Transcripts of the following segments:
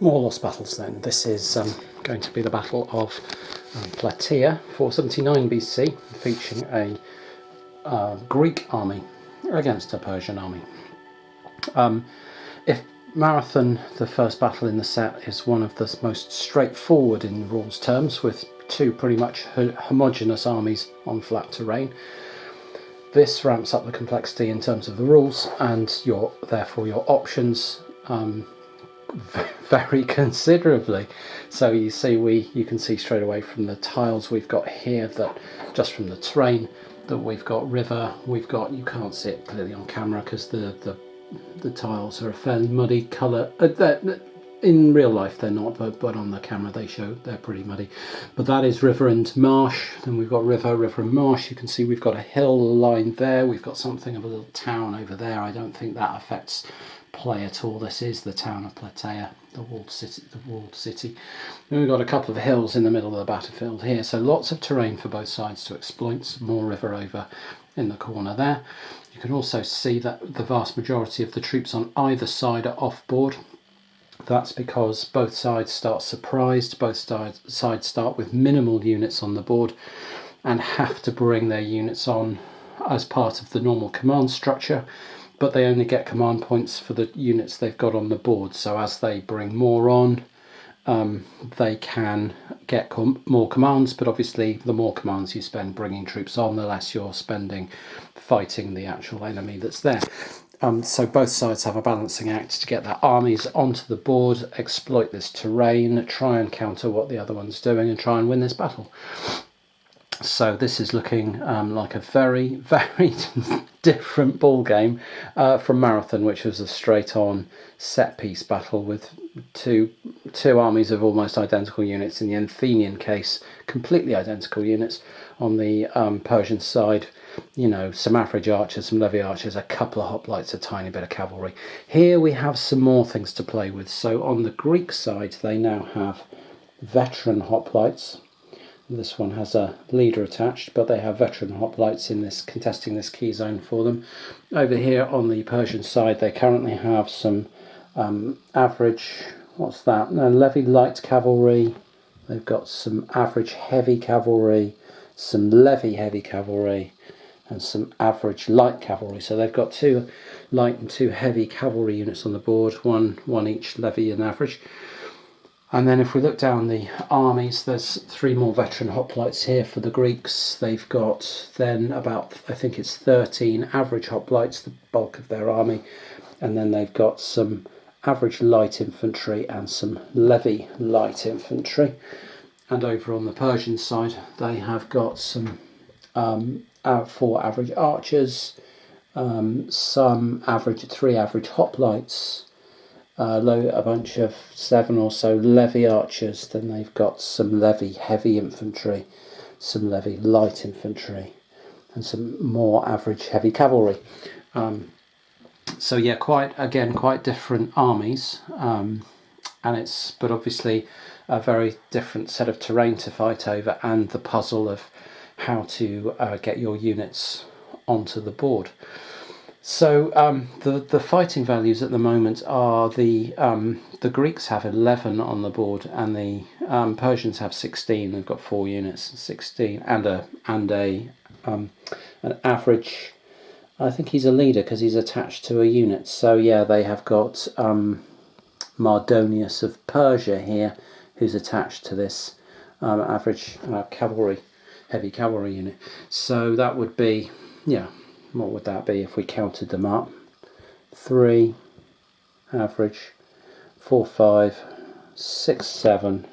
More lost battles then. This is going to be the Battle of Platea, 479 BC, featuring a Greek army against a Persian army. If Marathon, the first battle in the set, is one of the most straightforward in rules terms, with two pretty much homogeneous armies on flat terrain, this ramps up the complexity in terms of the rules and therefore your options very considerably. So you see, you can see straight away from the tiles we've got here, that just from the terrain, that we've got river, you can't see it clearly on camera because the tiles are a fairly muddy colour. In real life they're not, but on the camera they're pretty muddy. But that is river and marsh. Then we've got river and marsh. You can see we've got a hill line there. We've got something of a little town over there. I don't think that affects play at all. This is the town of Platea, the walled city. Then we've got a couple of hills in the middle of the battlefield here. So lots of terrain for both sides to exploit. More river over in the corner there. You can also see that the vast majority of the troops on either side are off board. That's because both sides start surprised, both sides start with minimal units on the board and have to bring their units on as part of the normal command structure, but they only get command points for the units they've got on the board. So as they bring more on, they can get more commands, but obviously the more commands you spend bringing troops on, the less you're spending fighting the actual enemy that's there. So both sides have a balancing act to get their armies onto the board, exploit this terrain, try and counter what the other one's doing, and try and win this battle. So this is looking like a very, very different ball game from Marathon, which was a straight-on set-piece battle with two armies of almost identical units. In the Athenian case, completely identical units. On the Persian side, you know, some average archers, some levy archers, a couple of hoplites, a tiny bit of cavalry. Here we have some more things to play with. So on the Greek side, they now have veteran hoplites. This one has a leader attached, but they have veteran hoplites in this, contesting this key zone for them. Over here on the Persian side, they currently have some average, what's that? No, levy light cavalry. They've got some average heavy cavalry, some levy heavy cavalry, and some average light cavalry. So they've got two light and two heavy cavalry units on the board, one each levy and average. And then if we look down the armies, there's three more veteran hoplites here for the Greeks. They've got then about, I think it's 13 average hoplites, the bulk of their army. And then they've got some average light infantry and some levy light infantry. And over on the Persian side, they have got some 4 average archers, some three average hoplites, a bunch of 7 or so levy archers. Then they've got some levy heavy infantry, some levy light infantry, and some more average heavy cavalry. So yeah, quite different armies, but obviously a very different set of terrain to fight over, and the puzzle of how to get your units onto the board. So the fighting values at the moment are the Greeks have 11 on the board, and the Persians have 16. They've got 4 units, 16, and an average. I think he's a leader because he's attached to a unit. So yeah, they have got Mardonius of Persia here, who's attached to this average heavy cavalry unit. So that would be, yeah, what would that be if we counted them up? 3 average, 4, 5, 6, 7,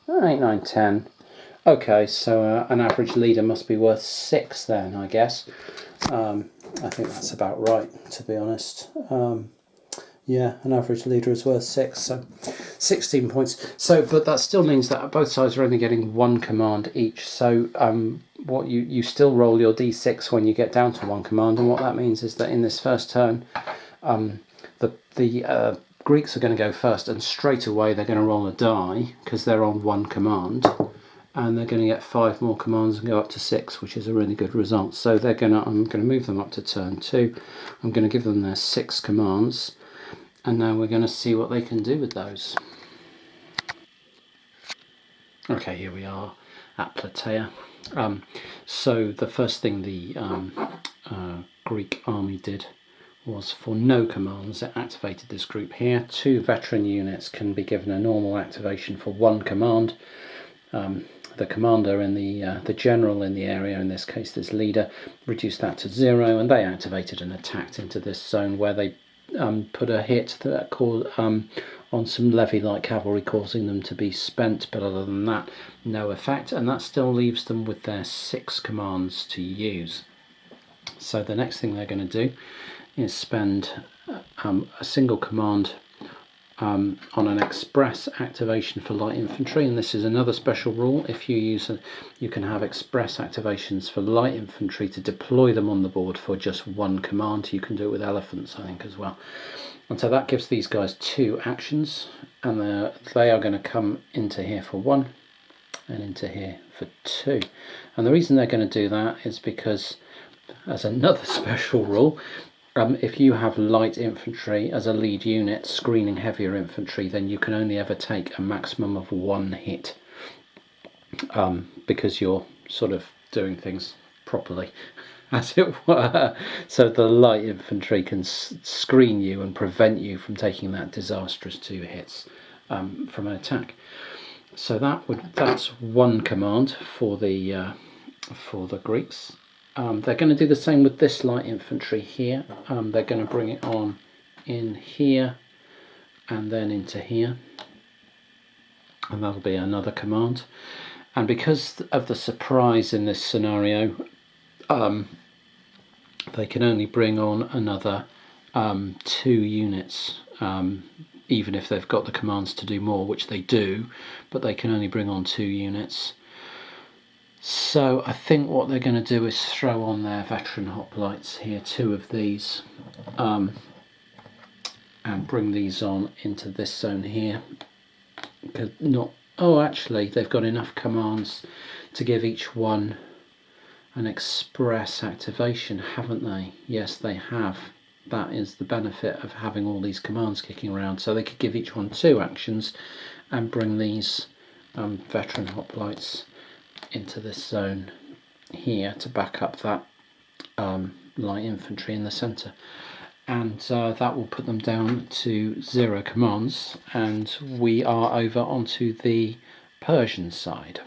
8, 9, 10. Okay, so an average leader must be worth 6 then, I guess. I think that's about right, to be honest. Yeah, an average leader is worth 6, so 16 points. So, but that still means that both sides are only getting 1 command each. So, what you still roll your d6 when you get down to 1 command, and what that means is that in this first turn, the Greeks are going to go first, and straight away they're going to roll a die because they're on 1 command, and they're going to get 5 more commands and go up to 6, which is a really good result. So I'm going to move them up to turn 2. I'm going to give them their 6 commands. And now we're going to see what they can do with those. Okay, here we are at Platea. So the first thing the Greek army did was, for no commands, it activated this group here. 2 veteran units can be given a normal activation for 1 command. The commander and the general in the area, in this case this leader, reduced that to 0, and they activated and attacked into this zone where they put a hit that caused on some levy-like cavalry, causing them to be spent, but other than that, no effect, and that still leaves them with their 6 commands to use. So the next thing they're going to do is spend a single command on an express activation for light infantry, and this is another special rule. If you use you can have express activations for light infantry to deploy them on the board for just 1 command. You can do it with elephants, I think, as well. And so that gives these guys 2 actions, and they are going to come into here for 1 and into here for 2. And the reason they're going to do that is because, as another special rule, if you have light infantry as a lead unit screening heavier infantry, then you can only ever take a maximum of 1 hit, because you're sort of doing things properly, as it were. So the light infantry can screen you and prevent you from taking that disastrous 2 hits from an attack. So that's 1 command for the Greeks. They're going to do the same with this light infantry here. They're going to bring it on in here and then into here, and that'll be another command. And because of the surprise in this scenario, they can only bring on another 2 units, even if they've got the commands to do more, which they do, but they can only bring on 2 units. So I think what they're going to do is throw on their veteran hoplites here, 2 of these, and bring these on into this zone here. Actually, they've got enough commands to give each one an express activation, haven't they? Yes, they have. That is the benefit of having all these commands kicking around. So they could give each one 2 actions and bring these veteran hoplites into this zone here to back up that light infantry in the centre, and that will put them down to 0 commands, and we are over onto the Persian side.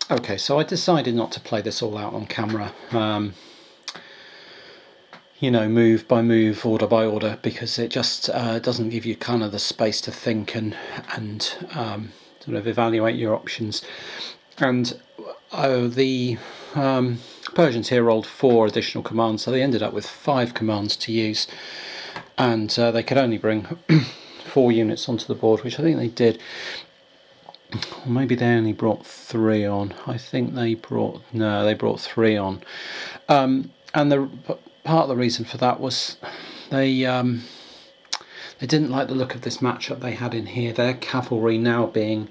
Okay, so I decided not to play this all out on camera, move by move, order by order, because it just doesn't give you kind of the space to think and sort of evaluate your options. And the Persians here rolled 4 additional commands, so they ended up with 5 commands to use, and they could only bring 4 units onto the board, which I think they did. Or maybe they only brought 3 on. I think they brought 3 on. And part of the reason for that was they didn't like the look of this matchup they had in here. Their cavalry now being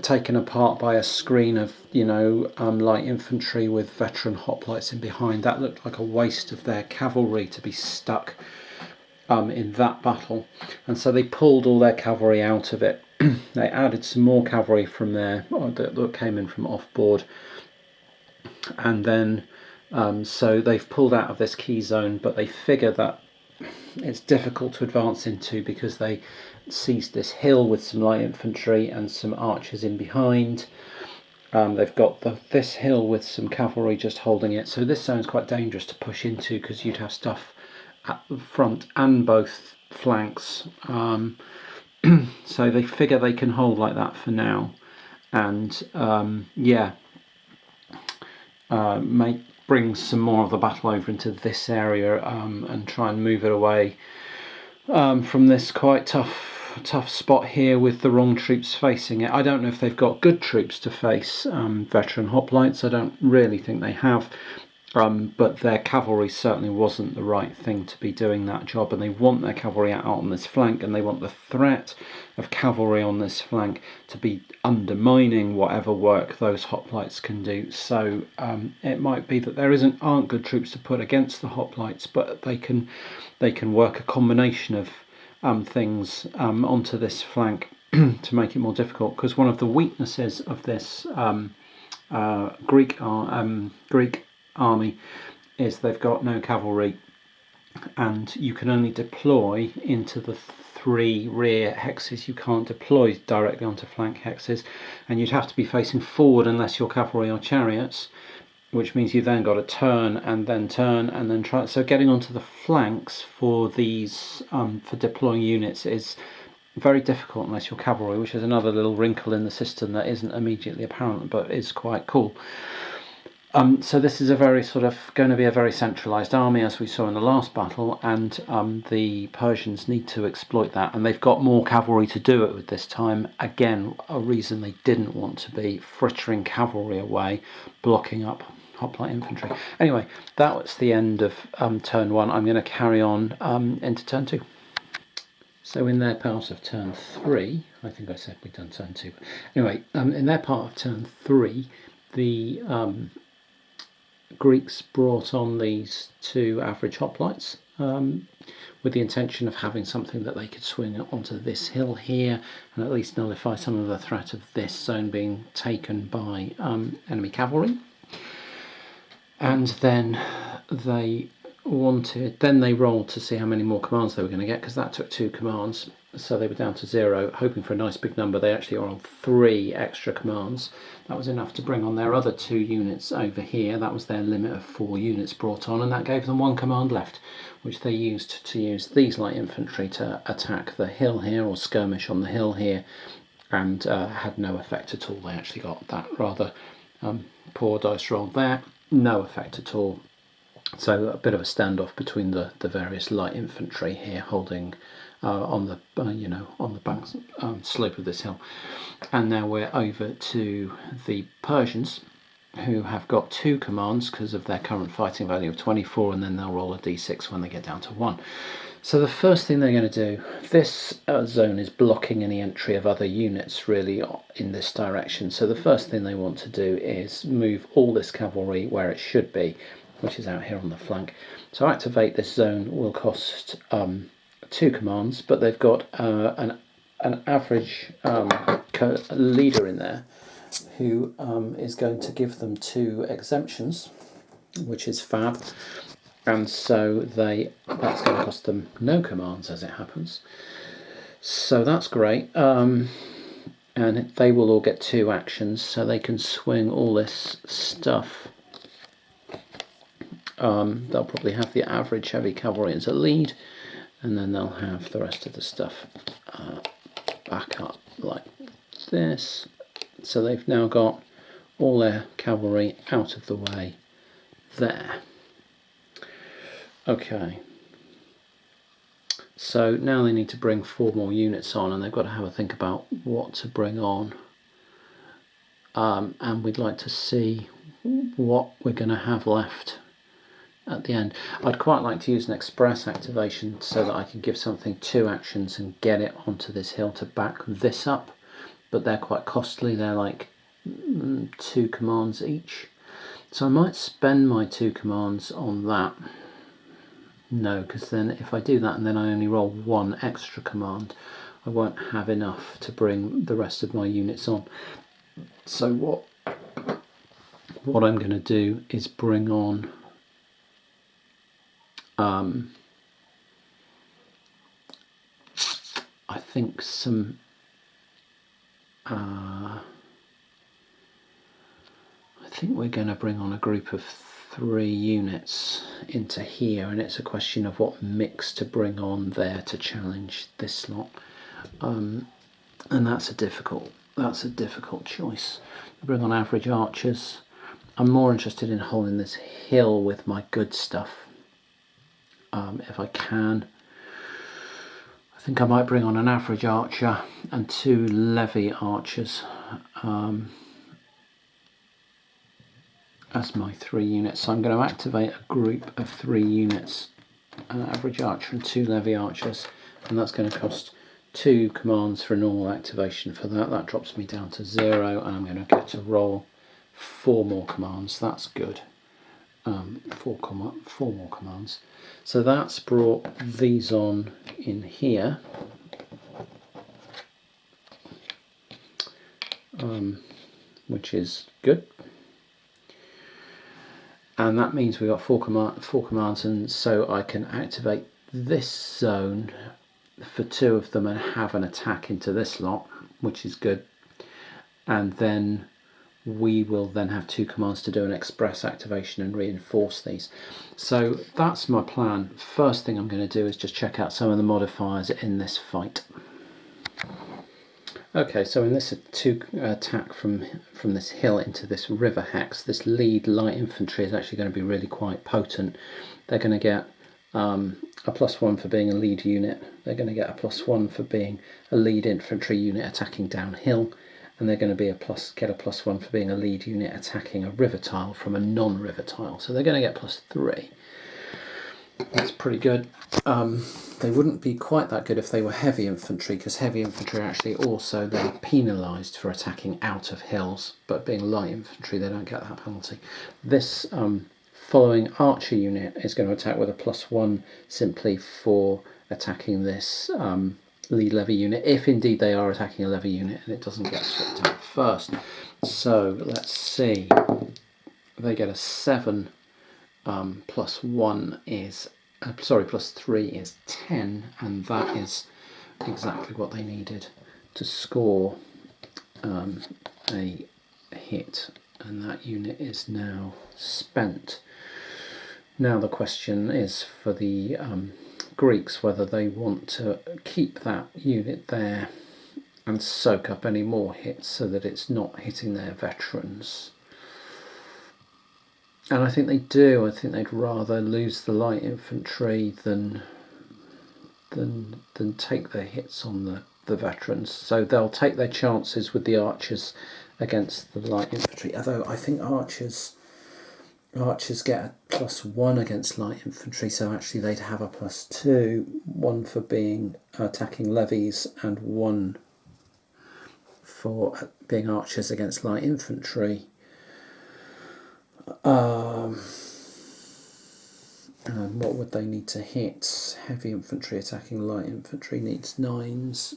taken apart by a screen of light infantry with veteran hoplites in behind. That looked like a waste of their cavalry to be stuck in that battle, and so they pulled all their cavalry out of it. They added some more cavalry from there that came in from off board, and then so they've pulled out of this key zone, but they figure that it's difficult to advance into because they seized this hill with some light infantry and some archers in behind. They've got this hill with some cavalry just holding it, so this zone's quite dangerous to push into because you'd have stuff at the front and both flanks. So they figure they can hold like that for now, and bring some more of the battle over into this area and try and move it away from this quite tough spot here with the wrong troops facing it. I don't know if they've got good troops to face veteran hoplites. I don't really think they have. but their cavalry certainly wasn't the right thing to be doing that job, and they want their cavalry out on this flank, and they want the threat of cavalry on this flank to be undermining whatever work those hoplites can do. So it might be that there aren't good troops to put against the hoplites, but they can work a combination of things onto this flank to make it more difficult, because one of the weaknesses of this Greek army is they've got no cavalry, and you can only deploy into the 3 rear hexes. You can't deploy directly onto flank hexes, and you'd have to be facing forward unless your cavalry are chariots, which means you then got to turn and then try. So getting onto the flanks for these for deploying units is very difficult unless you're cavalry, which is another little wrinkle in the system that isn't immediately apparent but is quite cool. So this is a very going to be a very centralised army, as we saw in the last battle, and the Persians need to exploit that, and they've got more cavalry to do it with this time. Again, a reason they didn't want to be frittering cavalry away, blocking up hoplite infantry. Anyway, that was the end of turn 1. I'm going to carry on into turn 2. So in their part of turn 3, I think I said we'd done turn 2. But anyway, in their part of turn 3, the Greeks brought on these 2 average hoplites with the intention of having something that they could swing onto this hill here and at least nullify some of the threat of this zone being taken by enemy cavalry. And then they rolled to see how many more commands they were going to get, because that took 2 commands, so they were down to 0, hoping for a nice big number. They actually rolled 3 extra commands. That was enough to bring on their other 2 units over here. That was their limit of 4 units brought on, and that gave them 1 command left, which they used to use these light infantry to attack the hill here, or skirmish on the hill here, and had no effect at all. They actually got that rather poor dice roll there, no effect at all. So a bit of a standoff between the various light infantry here, holding on the on the bank slope of this hill. And now we're over to the Persians, who have got 2 commands because of their current fighting value of 24, and then they'll roll a d6 when they get down to 1. So the first thing they're going to do, this zone is blocking any entry of other units really in this direction. So the first thing they want to do is move all this cavalry where it should be, which is out here on the flank. So activate this zone will cost 2 commands, but they've got an average leader in there who is going to give them 2 exemptions, which is fab. And so that's going to cost them no commands, as it happens. So that's great. And they will all get 2 actions, so they can swing all this stuff. They'll probably have the average heavy cavalry as a lead, and then they'll have the rest of the stuff back up like this. So they've now got all their cavalry out of the way there. Okay, so now they need to bring 4 more units on, and they've got to have a think about what to bring on, and we'd like to see what we're going to have left at the end. I'd quite like to use an express activation so that I can give something 2 actions and get it onto this hill to back this up, but they're quite costly. They're like 2 commands each, so I might spend my 2 commands on that. No, because then if I do that and then I only roll 1 extra command, I won't have enough to bring the rest of my units on. So what I'm going to do is bring on I think some I think we're going to bring on a group of 3 units into here, and it's a question of what mix to bring on there to challenge this slot, and that's a difficult choice. Bring on average archers. I'm more interested in holding this hill with my good stuff if I can. I think I might bring on an average archer and 2 levy archers. as my 3 units. So I'm going to activate a group of 3 units, an average archer and 2 levy archers, and that's going to cost 2 commands for a normal activation for that. That drops me down to 0, and I'm going to get to roll 4 more commands. That's good. 4 more commands. So that's brought these on in here. Which is good. And that means we've got 4 commands, and so I can activate this zone for 2 of them and have an attack into this lot, which is good. And then we will then have 2 commands to do an express activation and reinforce these. So that's my plan. First thing I'm going to do is just check out some of the modifiers in this fight. Okay, so in this attack from this hill into this river hex, this lead light infantry is actually going to be really quite potent. They're going to get a +1 for being a lead unit. They're going to get a +1 for being a lead infantry unit attacking downhill, and they're going to be get a +1 for being a lead unit attacking a river tile from a non-river tile. So they're going to get +3. That's pretty good. They wouldn't be quite that good if they were heavy infantry, because heavy infantry are actually also then penalised for attacking out of hills, but being light infantry they don't get that penalty. This following archer unit is going to attack with a +1 simply for attacking this lead levy unit, if indeed they are attacking a levy unit and it doesn't get swapped out first. So let's see, they get a 7. +1 is +3 is 10, and that is exactly what they needed to score a hit, and that unit is now spent. Now the question is for the Greeks whether they want to keep that unit there and soak up any more hits so that it's not hitting their veterans. And I think they do. I think they'd rather lose the light infantry than take their hits on the veterans. So they'll take their chances with the archers against the light infantry. Although I think archers get a +1 against light infantry, so actually they'd have a +2, 1 for being attacking levies and 1 for being archers against light infantry. And what would they need to hit? Heavy infantry attacking light infantry needs 9s.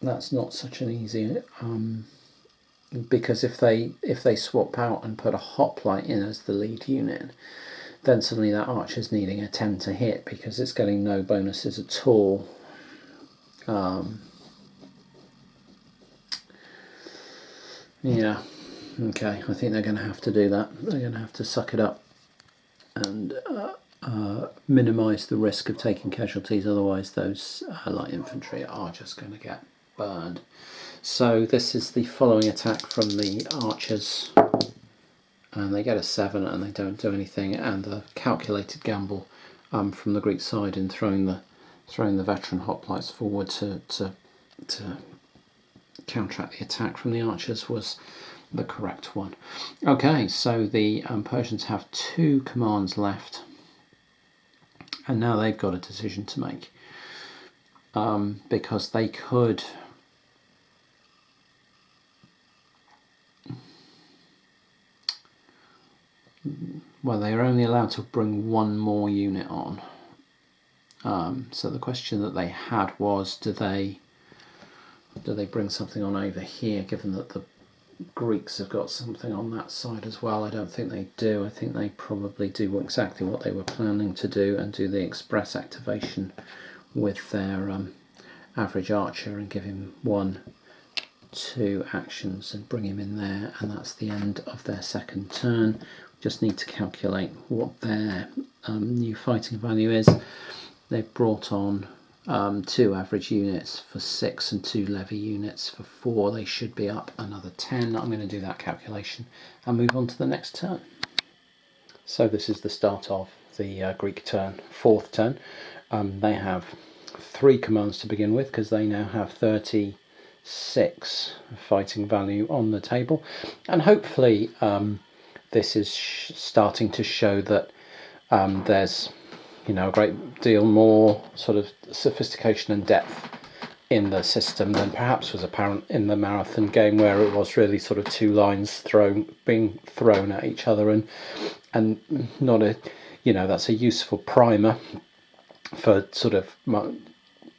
That's not such an easy because if they swap out and put a hoplite in as the lead unit, then suddenly that archer's needing a 10 to hit because it's getting no bonuses at all. Yeah, okay, I think they're going to have to do that. They're going to have to suck it up and minimise the risk of taking casualties, otherwise those light infantry are just going to get burned. So this is the following attack from the archers, and they get a 7 and they don't do anything, and the calculated gamble from the Greek side in throwing the veteran hoplites forward to counteract the attack from the archers was the correct one. Okay, so the Persians have 2 commands left, and now they've got a decision to make, because they could well, they are only allowed to bring 1 more unit on. So the question that they had was, do they bring something on over here, given that the Greeks have got something on that side as well? I don't think they do. I think they probably do exactly what they were planning to do and do the express activation with their average archer and give him 1, 2 actions and bring him in there, and that's the end of their second turn. Just need to calculate what their new fighting value is. They've brought on 2 average units for 6 and 2 levy units for 4. They should be up another 10. I'm going to do that calculation and move on to the next turn. So this is the start of the Greek turn, 4th turn. They have 3 commands to begin with, because they now have 36 fighting value on the table, and hopefully this is starting to show that there's a great deal more sort of sophistication and depth in the system than perhaps was apparent in the marathon game, where it was really sort of 2 lines being thrown at each other, and not a that's a useful primer for sort of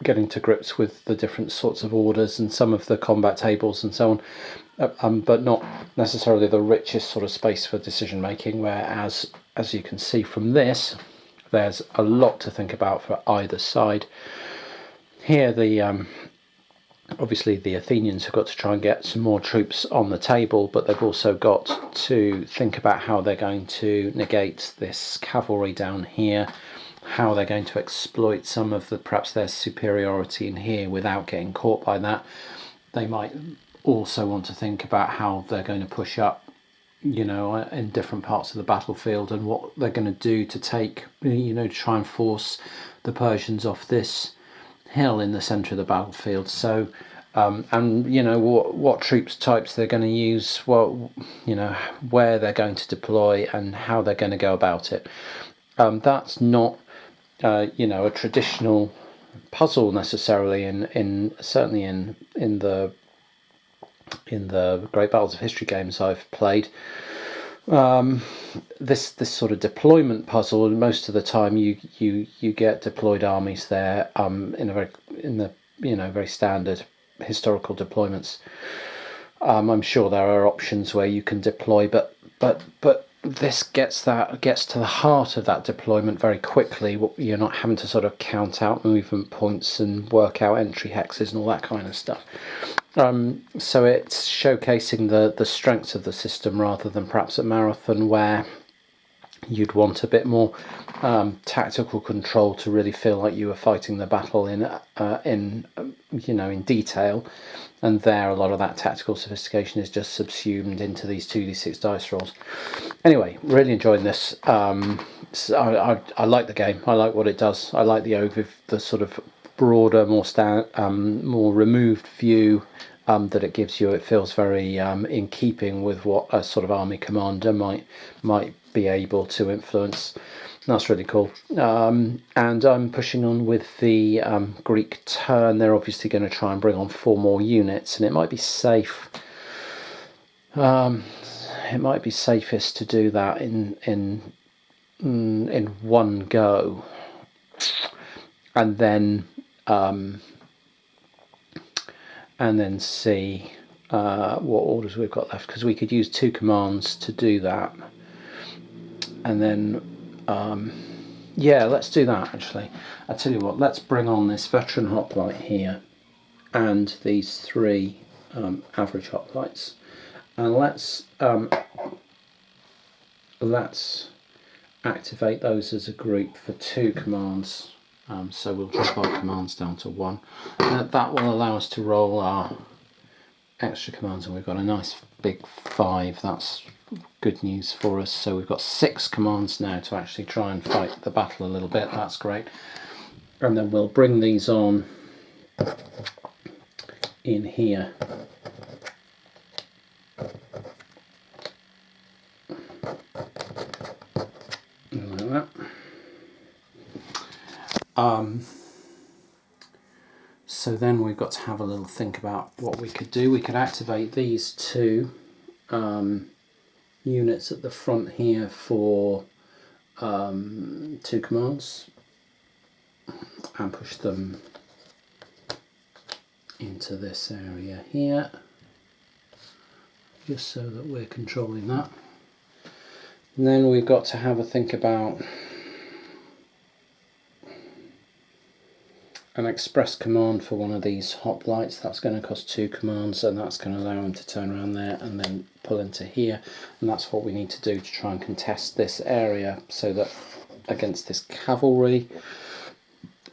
getting to grips with the different sorts of orders and some of the combat tables and so on, but not necessarily the richest sort of space for decision making, whereas as you can see from this, there's a lot to think about for either side. Here obviously the Athenians have got to try and get some more troops on the table, but they've also got to think about how they're going to negate this cavalry down here, how they're going to exploit some of perhaps their superiority in here without getting caught by that. They might also want to think about how they're going to push up in different parts of the battlefield, and what they're going to do to take to try and force the Persians off this hill in the centre of the battlefield. So and what troops types they're going to use, where they're going to deploy and how they're going to go about it. That's not a traditional puzzle necessarily certainly in the Great Battles of History games I've played. This sort of deployment puzzle, most of the time you get deployed armies there in the very standard historical deployments. I'm sure there are options where you can deploy, but this gets to the heart of that deployment very quickly. You're not having to sort of count out movement points and work out entry hexes and all that kind of stuff. So it's showcasing the strengths of the system, rather than perhaps at Marathon, where you'd want a bit more tactical control to really feel like you were fighting the battle in detail. And there, a lot of that tactical sophistication is just subsumed into these 2d6 dice rolls. Anyway, really enjoying this. So I like the game. I like what it does. I like the sort of broader, more removed view that it gives you. It feels very in keeping with what a sort of army commander might be able to influence. That's really cool. And I'm pushing on with the Greek turn. They're obviously going to try and bring on 4 more units, and it might be safe. It might be safest to do that in one go, and then see what orders we've got left, because we could use 2 commands to do that. And then yeah, let's do that actually. I tell you what, let's bring on this veteran hoplite here and these 3 average hoplites, and let's activate those as a group for 2 commands. So we'll drop our commands down to 1. That will allow us to roll our extra commands, and we've got a nice big 5. That's good news for us. So we've got 6 commands now to actually try and fight the battle a little bit. That's great. And then we'll bring these on in here. Like that. So then we've got to have a little think about what we could do. We could activate these 2 units at the front here for 2 commands and push them into this area here, just so that we're controlling that. And then we've got to have a think about an express command for one of these hoplites. That's going to cost 2 commands, and that's going to allow them to turn around there and then pull into here, and that's what we need to do to try and contest this area, so that against this cavalry.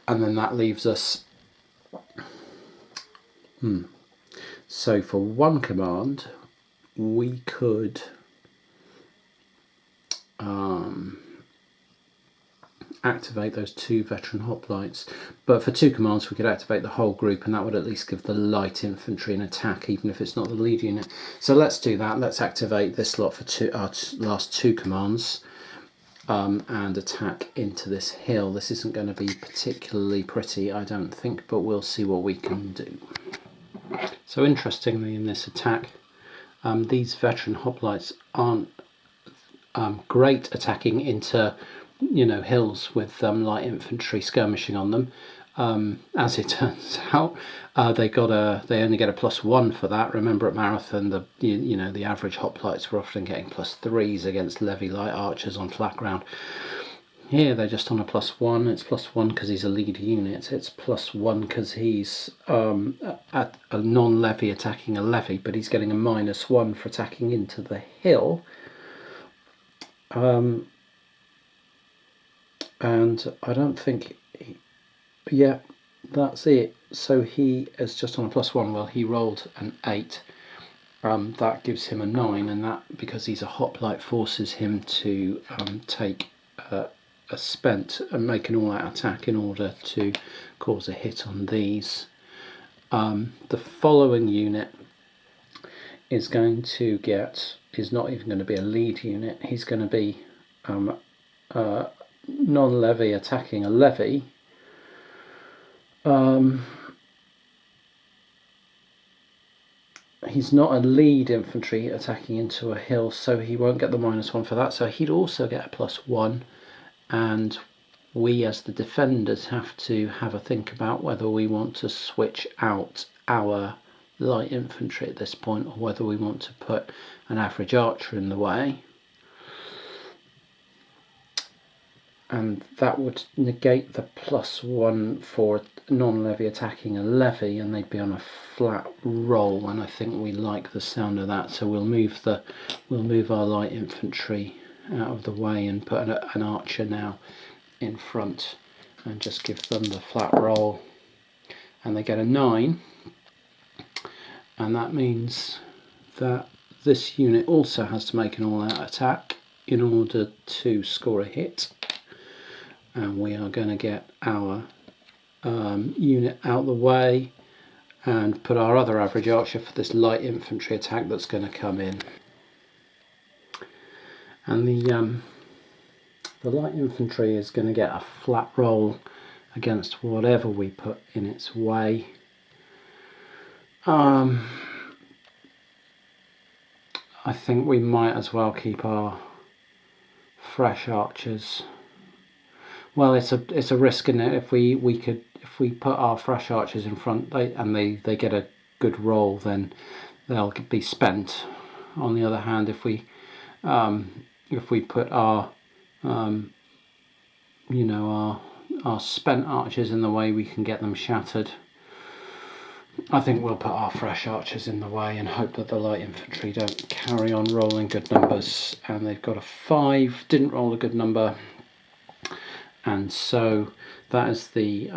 And then that leaves us so for 1 command we could activate those 2 veteran hoplites, but for 2 commands we could activate the whole group, and that would at least give the light infantry an attack even if it's not the lead unit. So let's do that. Let's activate this lot for our last 2 commands and attack into this hill. This isn't going to be particularly pretty, I don't think, but we'll see what we can do. So interestingly, in this attack, these veteran hoplites aren't great attacking into, hills with light infantry skirmishing on them. As it turns out, they only get a +1 for that. Remember, at Marathon, the average hoplites were often getting +3s against levy light archers on flat ground. Here they're just on a +1. It's +1 because he's a lead unit. It's +1 because he's at a non-levy attacking a levy, but he's getting a -1 for attacking into the hill. And I don't think, yeah, that's it. So he is just on a +1. Well, he rolled an 8. That gives him a 9, and that, because he's a hoplite, forces him to take a spent and make an all-out attack in order to cause a hit on these. The following unit is going to is not even going to be a lead unit. He's going to be non-levy attacking a levy. He's not a lead infantry attacking into a hill, so he won't get the -1 for that. So he'd also get a +1, and we as the defenders have to have a think about whether we want to switch out our light infantry at this point, or whether we want to put an average archer in the way. And that would negate the +1 for non-levy attacking a levy, and they'd be on a flat roll, and I think we like the sound of that. So we'll move our light infantry out of the way and put an archer now in front and just give them the flat roll, and they get a 9, and that means that this unit also has to make an all-out attack in order to score a hit. And we are going to get our unit out the way and put our other average archer for this light infantry attack that's going to come in. And the light infantry is going to get a flat roll against whatever we put in its way. I think we might as well keep our fresh archers. Well, it's a risk, isn't it? If we put our fresh archers in front, they get a good roll, then they'll be spent. On the other hand, if we put our our spent archers in the way, we can get them shattered. I think we'll put our fresh archers in the way and hope that the light infantry don't carry on rolling good numbers. And they've got a 5, didn't roll a good number. And so that is the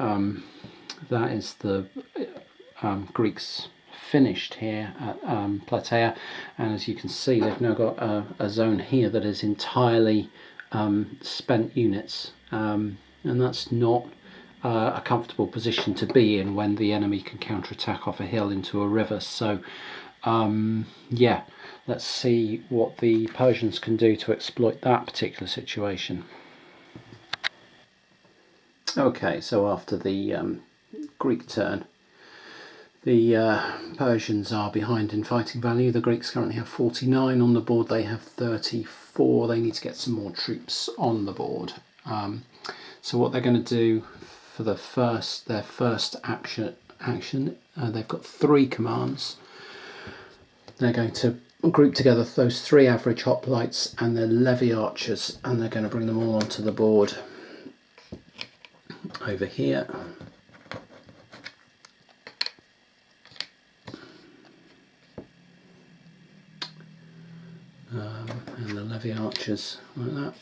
Greeks finished here at Platea, and as you can see, they've now got a zone here that is entirely spent units, and that's not a comfortable position to be in when the enemy can counterattack off a hill into a river. So yeah, let's see what the Persians can do to exploit that particular situation. Okay, so after the Greek turn, the Persians are behind in fighting value. The Greeks currently have 49 on the board, they have 34. They need to get some more troops on the board. So what they're going to do for their first action, they've got 3 commands. They're going to group together those 3 average hoplites and their levy archers, and they're going to bring them all onto the board over here. And the levy archers like that.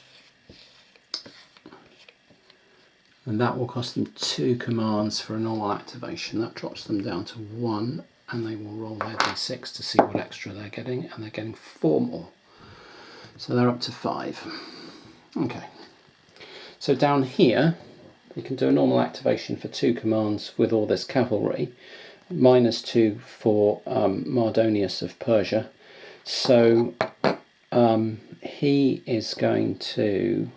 And that will cost them 2 commands for a normal activation. That drops them down to 1, and they will roll their d6 to see what extra they're getting, and they're getting 4 more. So they're up to 5. Okay. So down here, you can do a normal activation for 2 commands with all this cavalry, -2 for Mardonius of Persia. So he is going to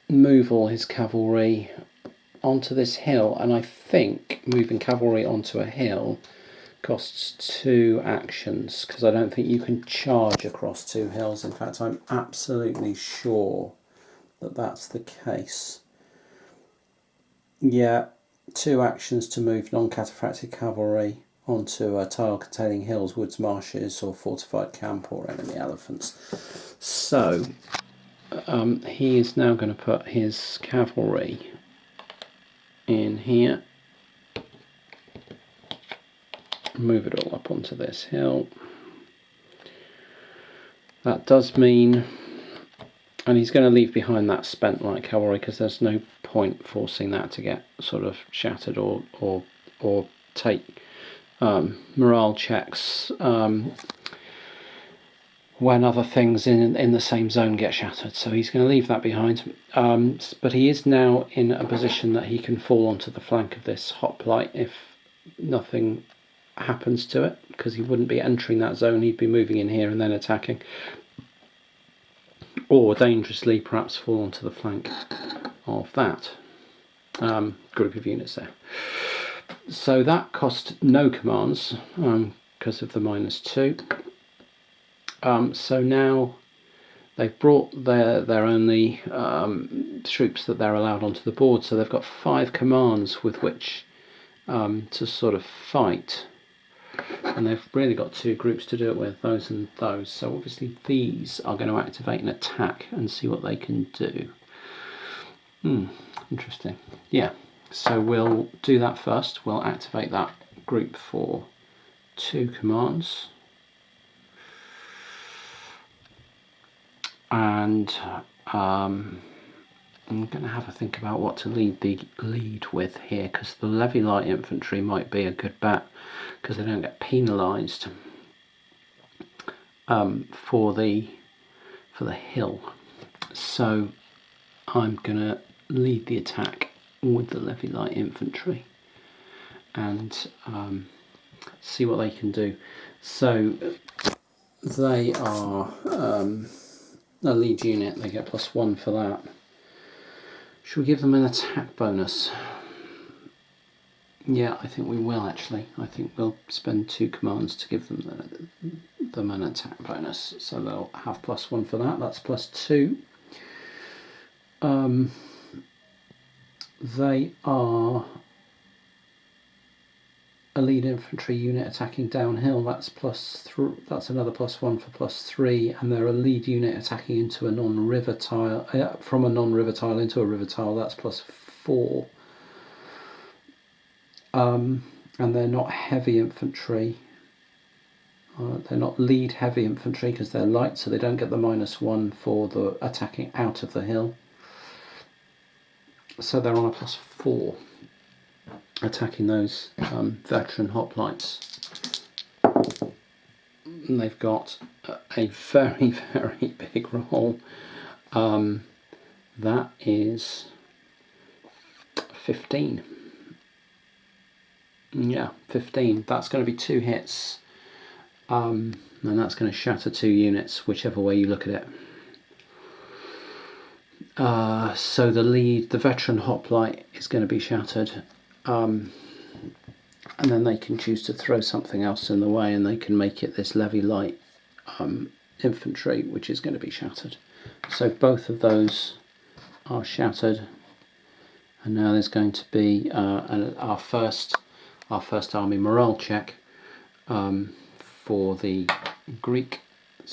move all his cavalry onto this hill, and I think moving cavalry onto a hill costs 2 actions, because I don't think you can charge across 2 hills. In fact, I'm absolutely sure that that's the case. Yeah, 2 actions to move non-cataphractic cavalry onto a tile containing hills, woods, marshes, or fortified camp or enemy elephants. So he is now going to put his cavalry in here, move it all up onto this hill. That does mean, and he's going to leave behind that spent light cavalry, because there's no point forcing that to get sort of shattered or take morale checks when other things in the same zone get shattered. So he's going to leave that behind. But he is now in a position that he can fall onto the flank of this hoplite if nothing happens to it, because he wouldn't be entering that zone, he'd be moving in here and then attacking, or dangerously perhaps fall onto the flank of that group of units there. So that cost no commands because of the -2. So now they've brought their only troops that they're allowed onto the board, so they've got 5 commands with which to sort of fight. And they've really got 2 groups to do it with, those and those. So obviously these are going to activate an attack and see what they can do. Interesting. Yeah, so we'll do that first. We'll activate that group for 2 commands. And I'm going to have a think about what to lead with here, because the levy light infantry might be a good bet, because they don't get penalised for the hill. So I'm going to lead the attack with the levy light infantry and see what they can do. So they are a lead unit, they get +1 for that. Should we give them an attack bonus? Yeah, I think we will actually. I think we'll spend 2 commands to give them an attack bonus. So they'll have +1 for that. That's +2. They are a lead infantry unit attacking downhill. That's that's another +1 for +3, and they're a lead unit attacking into a non-river tile, from a non-river tile into a river tile. That's +4. And they're not heavy infantry. They're not lead heavy infantry because they're light, so they don't get the -1 for the attacking out of the hill. So they're on a +4. Attacking those veteran hoplites. And they've got a very, very big roll. That is 15. Yeah, 15. That's going to be 2 hits. And that's going to shatter 2 units, whichever way you look at it. So the veteran hoplite is going to be shattered. And then they can choose to throw something else in the way, and they can make it this levy light infantry, which is going to be shattered. So both of those are shattered, and now there's going to be our first army morale check for the Greeks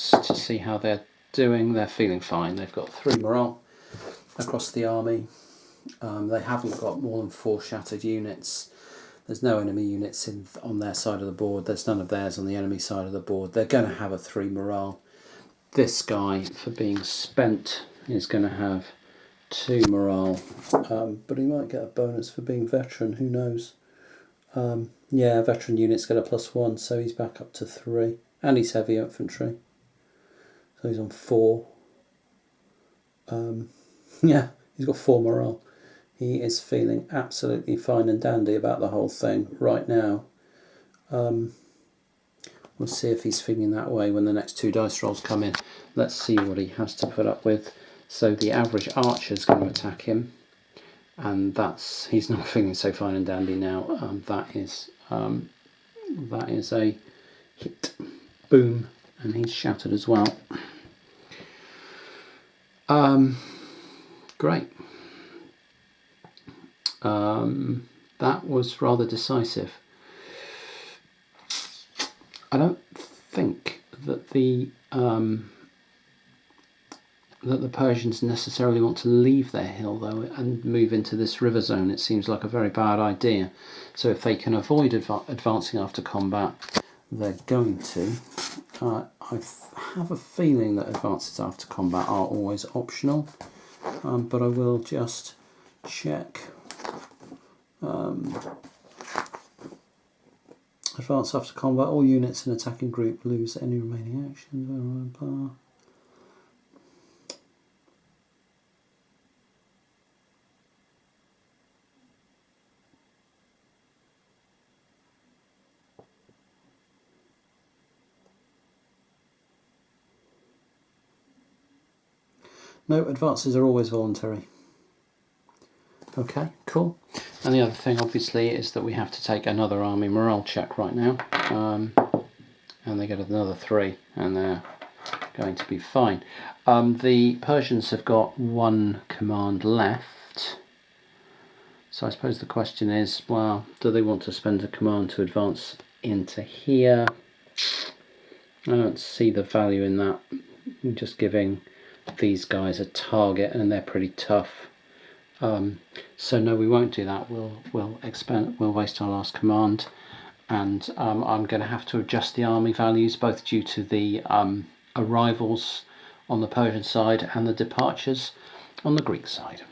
to see how they're doing. They're feeling fine. They've got 3 morale across the army. They haven't got more than 4 shattered units. There's no enemy units on their side of the board. There's none of theirs on the enemy side of the board. They're going to have a 3 morale. This guy, for being spent, is going to have 2 morale. But he might get a bonus for being veteran, who knows. Yeah, veteran units get a +1, so he's back up to 3. And he's heavy infantry. So he's on 4. Yeah, he's got 4 morale. He is feeling absolutely fine and dandy about the whole thing right now. We'll see if he's feeling that way when the next 2 dice rolls come in. Let's see what he has to put up with. So the average archer is going to attack him, and he's not feeling so fine and dandy now. That is a hit. Boom, and he's shattered as well. Great. That was rather decisive. I don't think that the Persians necessarily want to leave their hill though and move into this river zone. It seems like a very bad idea. So if they can avoid advancing after combat, they're going to. I have a feeling that advances after combat are always optional, but I will just check. Advance after combat, all units in attacking group lose any remaining action. Blah, blah, blah. No, advances are always voluntary. Okay, cool. And the other thing obviously is that we have to take another army morale check right now. And they get another 3 and they're going to be fine. The Persians have got 1 command left. So I suppose the question is, well, do they want to spend a command to advance into here? I don't see the value in that. I'm just giving these guys a target and they're pretty tough. So no, we won't do that. We'll waste our last command, and I'm going to have to adjust the army values both due to the arrivals on the Persian side and the departures on the Greek side.